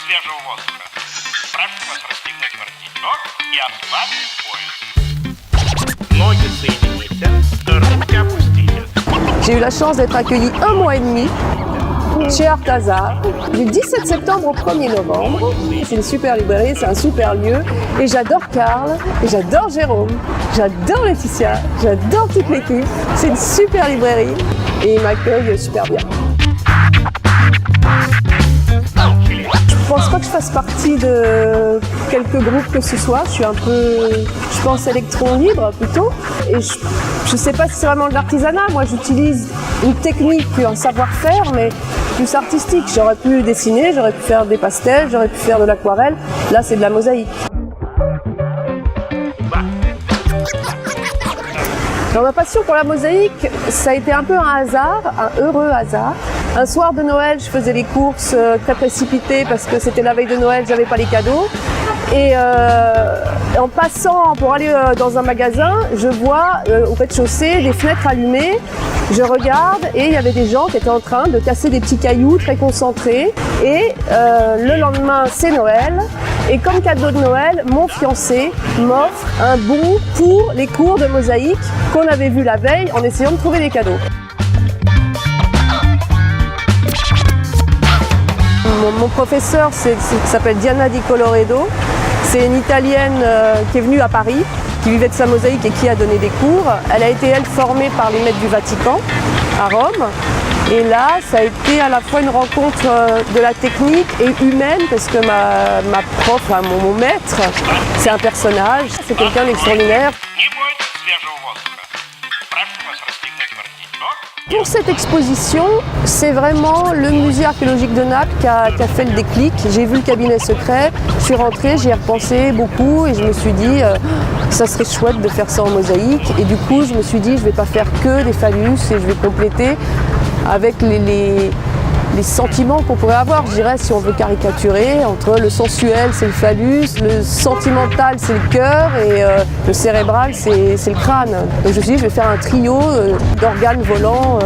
свежего воздуха. Прошу вас расстегнуть воротничок и ослабить пояс. Ноги соедините, руки опустите. J'ai eu la chance d'être accueillie 1 mois et demi chez Arthazar, du 17 septembre au 1er novembre. C'est une super librairie, c'est un super lieu. Et j'adore Karl, et j'adore Jérôme, j'adore Laetitia, j'adore toute l'équipe. C'est une super librairie et ils m'accueillent super bien. Je pense pas que je fasse partie de quelques groupes que ce soit. Je suis un peu, je pense, électron libre plutôt. Et je sais pas si c'est vraiment de l'artisanat. Moi, j'utilise une technique, un savoir-faire, mais plus artistique. J'aurais pu dessiner, j'aurais pu faire des pastels, j'aurais pu faire de l'aquarelle. Là, c'est de la mosaïque. Alors, ma passion pour la mosaïque, ça a été un peu un hasard, un heureux hasard. Un soir de Noël, je faisais les courses très précipitées parce que c'était la veille de Noël, j'avais pas les cadeaux. Et en passant pour aller dans un magasin, je vois au rez-de-chaussée des fenêtres allumées. Je regarde et il y avait des gens qui étaient en train de casser des petits cailloux très concentrés. Et le lendemain, c'est Noël. Et comme cadeau de Noël, mon fiancé m'offre un bon pour les cours de mosaïque qu'on avait vus la veille en essayant de trouver des cadeaux. Mon professeur s'appelle Diana Di Coloredo. C'est une Italienne qui est venue à Paris, qui vivait de sa mosaïque et qui a donné des cours. Elle a été, elle, formée par les maîtres du Vatican à Rome. Et là, ça a été à la fois une rencontre de la technique et humaine, parce que ma prof, mon maître, c'est un personnage, c'est quelqu'un d'extraordinaire. Не бойтесь свежего воздуха. Прошу вас расстегнуть воротничок. Pour cette exposition, c'est vraiment le musée archéologique de Naples qui a fait le déclic. J'ai vu le cabinet secret, je suis rentrée, j'y ai repensé beaucoup et je me suis dit ça serait chouette de faire ça en mosaïque. Et du coup, je me suis dit je ne vais pas faire que des phallus et je vais compléter avec les sentiments qu'on pourrait avoir, je dirais, si on veut caricaturer, entre le sensuel, c'est le phallus, le sentimental, c'est le cœur, et le cérébral, c'est le crâne. Donc je me suis dit, je vais faire un trio d'organes volants.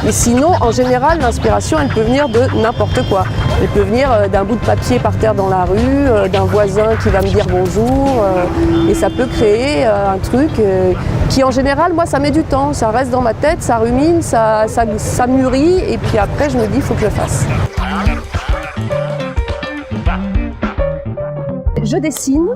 Et sinon, en général, l'inspiration, elle peut venir de n'importe quoi. Elle peut venir d'un bout de papier par terre dans la rue, d'un voisin qui va me dire bonjour, et ça peut créer un truc qui, en général, moi, ça met du temps, ça reste dans ma tête, ça rumine, ça mûrit, et puis après, je me dis, il faut que je fasse. Je dessine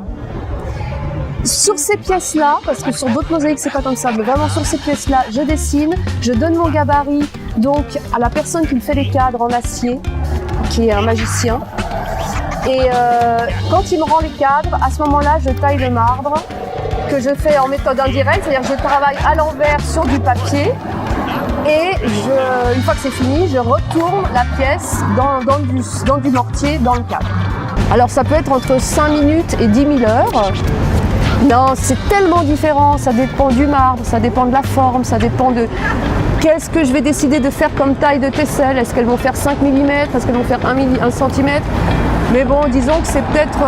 sur ces pièces-là, parce que sur d'autres mosaïques c'est pas comme ça, mais vraiment sur ces pièces-là, je dessine, je donne mon gabarit donc à la personne qui me fait les cadres en acier, qui est un magicien. Et quand il me rend les cadres, à ce moment-là, je taille le marbre que je fais en méthode indirecte, c'est-à-dire que je travaille à l'envers sur du papier. Et une fois que c'est fini, je retourne la pièce dans du mortier, dans le cadre. Alors ça peut être entre 5 minutes et 10 000 heures. Non, c'est tellement différent, ça dépend du marbre, ça dépend de la forme, ça dépend de qu'est-ce que je vais décider de faire comme taille de tesselle. Est-ce qu'elles vont faire 5 mm, est-ce qu'elles vont faire 1 cm? Mais bon, disons que c'est peut-être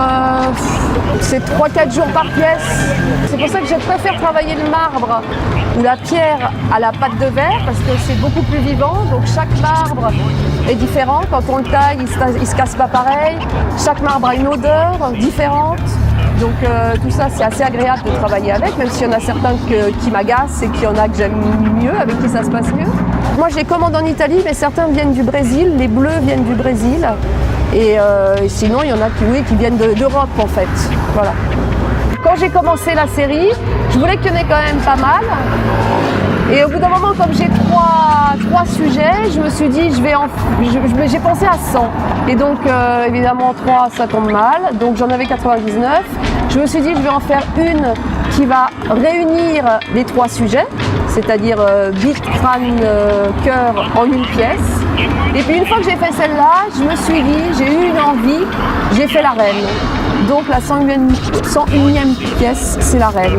3-4 jours par pièce. C'est pour ça que je préfère travailler le marbre ou la pierre à la pâte de verre, parce que c'est beaucoup plus vivant. Donc chaque marbre est différent. Quand on le taille, il se casse pas pareil. Chaque marbre a une odeur différente. Donc tout ça, c'est assez agréable de travailler avec, même s'il y en a certains qui m'agacent et qu'il y en a que j'aime mieux, avec qui ça se passe mieux. Moi, je les commande en Italie, mais certains viennent du Brésil. Les bleus viennent du Brésil. Et sinon, il y en a qui viennent d'Europe, en fait. Voilà. Quand j'ai commencé la série, je voulais qu'il y en ait quand même pas mal. Et au bout d'un moment, comme j'ai trois sujets, je me suis dit, j'ai pensé à 100. Et donc, évidemment, 3, ça tombe mal. Donc, j'en avais 99. Je me suis dit, je vais en faire une qui va réunir les 3 sujets, c'est-à-dire bite, crâne, cœur en une pièce. Et puis, une fois que j'ai fait celle-là, je me suis dit, j'ai eu une envie, j'ai fait la reine. Donc, la 101e pièce, c'est la reine.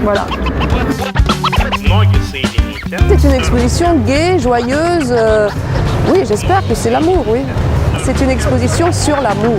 Voilà. C'est une exposition gaie, joyeuse. Oui, j'espère que c'est l'amour, oui. C'est une exposition sur l'amour.